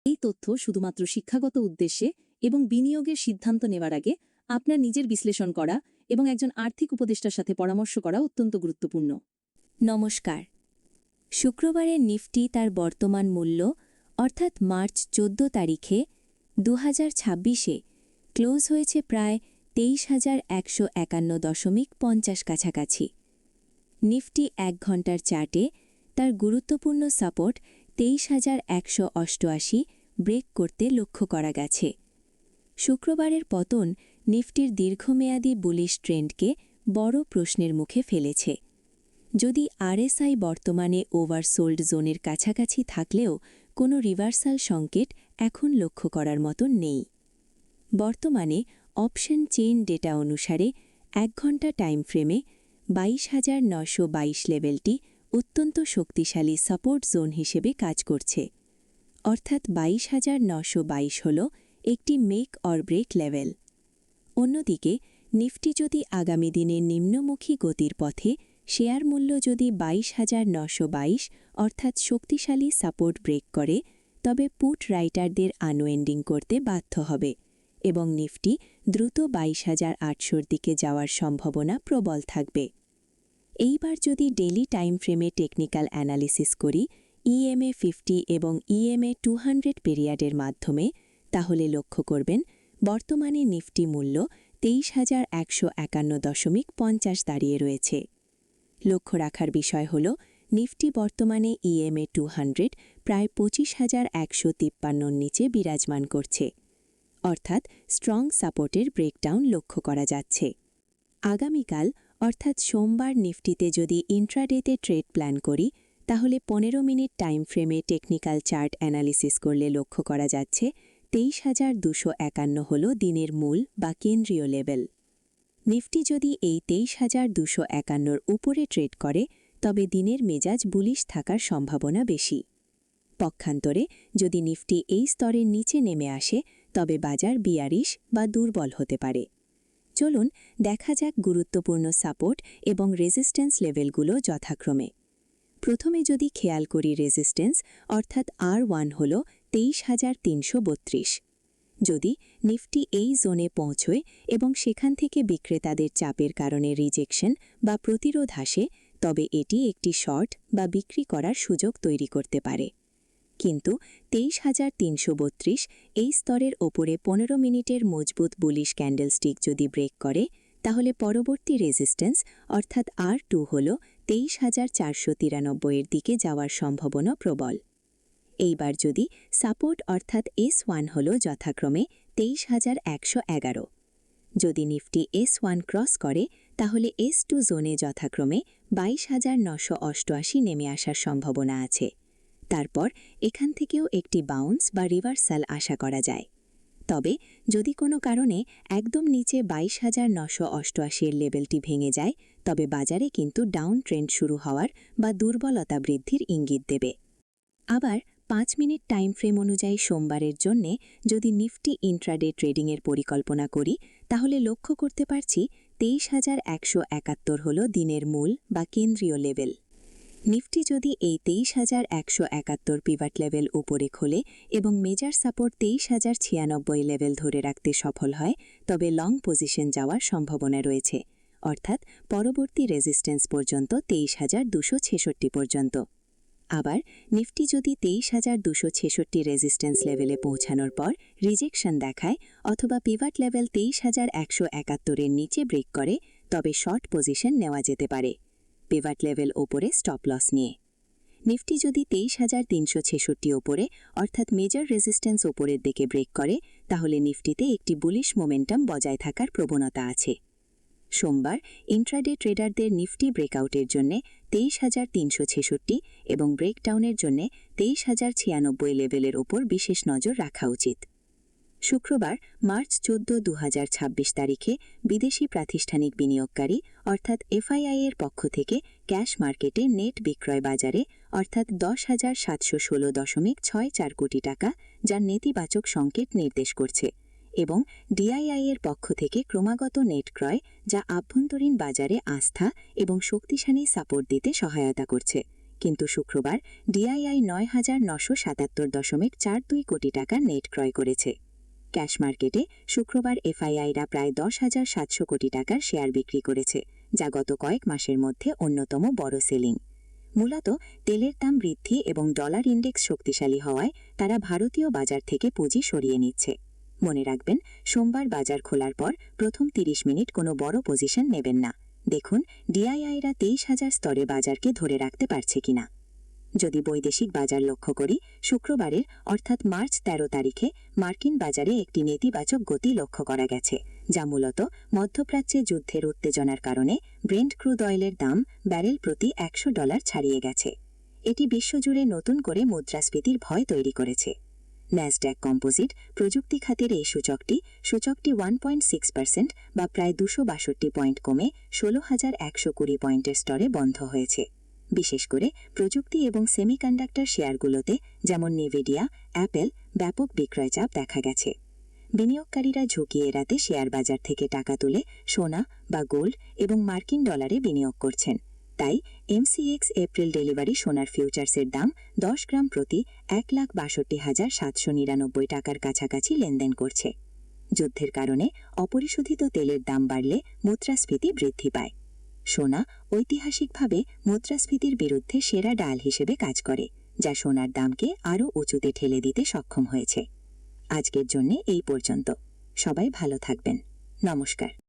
এই তথ্য শুধুমাত্র শিক্ষাগত উদ্দেশ্যে এবং বিনিয়োগের সিদ্ধান্ত নেওয়ার আগে আপনার নিজের বিশ্লেষণ করা এবং একজন আর্থিক উপদেষ্টার সাথে পরামর্শ করা অত্যন্ত গুরুত্বপূর্ণ। নমস্কার। শুক্রবারের নিফটি তার বর্তমান মূল্য অর্থাৎ মার্চ 14 তারিখে 2026-এ ক্লোজ হয়েছে প্রায় 23,151.50 কাছাকাছি। নিফটি 1 ঘন্টার চার্টে তার গুরুত্বপূর্ণ সাপোর্ট 23,188 ব্রেক করতে লক্ষ্য করা গেছে। শুক্রবারের পতন নিফটির দীর্ঘমেয়াদী বুলিশ ট্রেন্ডকে বড় প্রশ্নের মুখে ফেলেছে। যদি আরএসআই বর্তমানে ওভারসোল্ড জোনের কাছাকাছি থাকলেও কোনো রিভার্সাল সংকেত এখন লক্ষ্য করার মতো নেই। বর্তমানে অপশন চেইন ডেটা অনুসারে 1 ঘন্টা টাইম ফ্রেমে 22,922 লেভেলটি অত্যন্ত শক্তিশালী সাপোর্ট জোন হিসেবে কাজ করছে, অর্থাৎ 22,922 হল একটি মেক অর ব্রেক লেভেল। অন্যদিকে নিফটি যদি আগামী দিনে নিম্নমুখী গতির পথে শেয়ার মূল্য যদি 22,922 অর্থাৎ শক্তিশালী সাপোর্ট ব্রেক করে, তবে পুট রাইটারদের আনওয়েন্ডিং করতে বাধ্য হবে এবং নিফটি দ্রুত 22,800 দিকে যাওয়ার সম্ভাবনা প্রবল থাকবে। এইবার যদি ডেইলি টাইম ফ্রেমে টেকনিক্যাল অ্যানালিসিস করি EMA 50 এবং EMA 200 পিরিয়ডের মাধ্যমে, তাহলে লক্ষ্য করবেন বর্তমানে নিফটি মূল্য 23,151.50 দাঁড়িয়ে রয়েছে। লক্ষ্য রাখার বিষয় হল নিফটি বর্তমানে EMA 200 প্রায় 25,153 নিচে বিরাজমান করছে, অর্থাৎ স্ট্রং সাপোর্টের ব্রেকডাউন লক্ষ্য করা যাচ্ছে। আগামীকাল অর্থাৎ সোমবার নিফটিতে যদি ইন্ট্রাডেতে ট্রেড প্ল্যান করি, তাহলে 15 মিনিট টাইম ফ্রেমে টেকনিক্যাল চার্ট অ্যানালিসিস করলে লক্ষ্য করা যাচ্ছে 23,251 হল দিনের মূল বা কেন্দ্রীয় লেভেল। নিফটি যদি এই 23,251-র উপরে ট্রেড করে, তবে দিনের মেজাজ বুলিশ থাকার সম্ভাবনা বেশি। পক্ষান্তরে যদি নিফটি এই স্তরের নিচে নেমে আসে, তবে বাজার বিয়ারিশ বা দুর্বল হতে পারে। চলুন দেখা যাক গুরুত্বপূর্ণ সাপোর্ট এবং রেজিস্ট্যান্স লেভেলগুলো যথাক্রমে। প্রথমে যদি খেয়াল করি রেজিস্ট্যান্স অর্থাৎ R1 হল 23,332। যদি নিফটি এই জোনে পৌঁছয় এবং সেখান থেকে বিক্রেতাদের চাপের কারণে রিজেকশন বা প্রতিরোধ আসে, তবে এটি একটি শর্ট বা বিক্রি করার সুযোগ তৈরি করতে পারে। কিন্তু 23,332 এই স্তরের ওপরে 15 মিনিটের মজবুত বুলিশ ক্যান্ডেলস্টিক যদি ব্রেক করে, তাহলে পরবর্তী রেজিস্ট্যান্স অর্থাৎ R2 হল 23,493-এর দিকে যাওয়ার সম্ভাবনা প্রবল। এইবার যদি সাপোর্ট অর্থাৎ S1 হল যথাক্রমে 23,111। যদি নিফটি S1 ক্রস করে, তাহলে S2 জোনে যথাক্রমে 22,988 নেমে আসার সম্ভাবনা আছে। তারপর এখান থেকেও একটি বাউন্স বা রিভার্সাল আশা করা যায়। তবে যদি কোনো কারণে একদম নিচে 22,988-এর লেভেলটি ভেঙে যায়, তবে বাজারে কিন্তু ডাউন ট্রেন্ড শুরু হওয়ার বা দুর্বলতা বৃদ্ধির ইঙ্গিত দেবে। আবার 5 মিনিট টাইম ফ্রেম অনুযায়ী সোমবারের জন্যে যদি নিফটি ইন্ট্রাডে ট্রেডিংয়ের পরিকল্পনা করি, তাহলে লক্ষ্য করতে পারছি 23,171 হল দিনের মূল বা কেন্দ্রীয় লেভেল। নিফটি যদি এই 23,171 পিভট লেভেল উপরে খোলে এবং মেজর সাপোর্ট 23,096 লেভেল ধরে রাখতে সফল হয়, তবে লং পজিশন যাওয়ার সম্ভাবনা রয়েছে, অর্থাৎ পরবর্তী রেজিস্ট্যান্স পর্যন্ত 23,266 পর্যন্ত। আবার নিফটি যদি 23,266 রেজিস্ট্যান্স লেভেলে পৌঁছানোর পর রিজেকশন দেখায় অথবা পিভট লেভেল 23,171-এর নিচে ব্রেক করে, তবে শর্ট পজিশন নেওয়া যেতে পারে, পিভট লেভেল ওপরে স্টপ লস নিয়ে। নিফটি যদি 23,366 ওপরে অর্থাৎ মেজর রেজিস্ট্যান্স ওপরের দিকে ব্রেক করে, তাহলে নিফটিতে একটি বুলিশ মোমেন্টাম বজায় থাকার প্রবণতা আছে। সোমবার ইন্ট্রাডে ট্রেডারদের নিফটি ব্রেকআউটের জন্য 23,366 এবং ব্রেকডাউনের জন্য 23,096 লেভেলের ওপর বিশেষ নজর রাখা উচিত। শুক্রবার মার্চ 14, 2026 তারিখে বিদেশি প্রাতিষ্ঠানিক বিনিয়োগকারী অর্থাৎ FII এর পক্ষ থেকে ক্যাশ মার্কেটে নেট বিক্রয় বাজারে অর্থাৎ 10,716.64 কোটি টাকা, যার নেতিবাচক সংকেত নির্দেশ করছে, এবং DII এর পক্ষ থেকে ক্রমাগত নেট ক্রয়, যা আভ্যন্তরীণ বাজারে আস্থা এবং শক্তিশালী সাপোর্ট দিতে সহায়তা করছে, কিন্তু শুক্রবার ডিআইআই ৯,৯৭৭.42 কোটি টাকার নেট ক্রয় করেছে। ক্যাশ মার্কেটে শুক্রবার এফআইআইরা প্রায় 10,700 কোটি টাকার শেয়ার বিক্রি করেছে, যা গত কয়েক মাসের মধ্যে অন্যতম বড় সেলিং। মূলত তেলের দাম বৃদ্ধি এবং ডলার ইন্ডেক্স শক্তিশালী হওয়ায় তারা ভারতীয় বাজার থেকে পুঁজি সরিয়ে নিচ্ছে। মনে রাখবেন, সোমবার বাজার খোলার পর প্রথম 30 মিনিট কোনো বড় পজিশন নেবেন না। দেখুন ডিআইআইরা 23,000 স্তরে বাজারকে ধরে রাখতে পারছে কিনা। যদি বৈদেশিক বাজার লক্ষ্য করি, শুক্রবারের অর্থাৎ মার্চ 13 তারিখে মার্কিন বাজারে একটি নেতিবাচক গতি লক্ষ্য করা গেছে, যা মূলত মধ্যপ্রাচ্যে যুদ্ধের উত্তেজনার কারণে ব্রেন্ট ক্রুড অয়েলের দাম ব্যারেল প্রতি $100 ছাড়িয়ে গেছে। এটি বিশ্বজুড়ে নতুন করে মুদ্রাস্ফীতির ভয় তৈরি করেছে। ন্যাসড্যাক কম্পোজিট প্রযুক্তি খাতের এই সূচকটি 1.6% বা প্রায় 262 পয়েন্ট কমে 16,120 পয়েন্টের স্তরে বন্ধ হয়েছে। বিশেষ করে প্রযুক্তি এবং সেমিকন্ডাক্টর শেয়ারগুলোতে যেমন নিভিডিয়া, অ্যাপেল ব্যাপক বিক্রয়চাপ দেখা গেছে। বিনিয়োগকারীরা ঝুঁকি এড়াতে শেয়ার বাজার থেকে টাকা তুলে সোনা বা গোল্ড এবং মার্কিন ডলারে বিনিয়োগ করছেন। তাই এমসিএক্স এপ্রিল ডেলিভারি সোনার ফিউচার্সের দাম 10 গ্রাম প্রতি 1,62,799 টাকার কাছাকাছি লেনদেন করছে। যুদ্ধের কারণে অপরিশোধিত তেলের দাম বাড়লে মুদ্রাস্ফীতি বৃদ্ধি পায়। সোনা ঐতিহাসিকভাবে মুদ্রাস্ফীতির বিরুদ্ধে সেরা ডায়াল হিসেবে কাজ করে, যা সোনার দামকে আরও উঁচুতে ঠেলে দিতে সক্ষম হয়েছে। আজকের জন্য এই পর্যন্ত। সবাই ভালো থাকবেন। নমস্কার।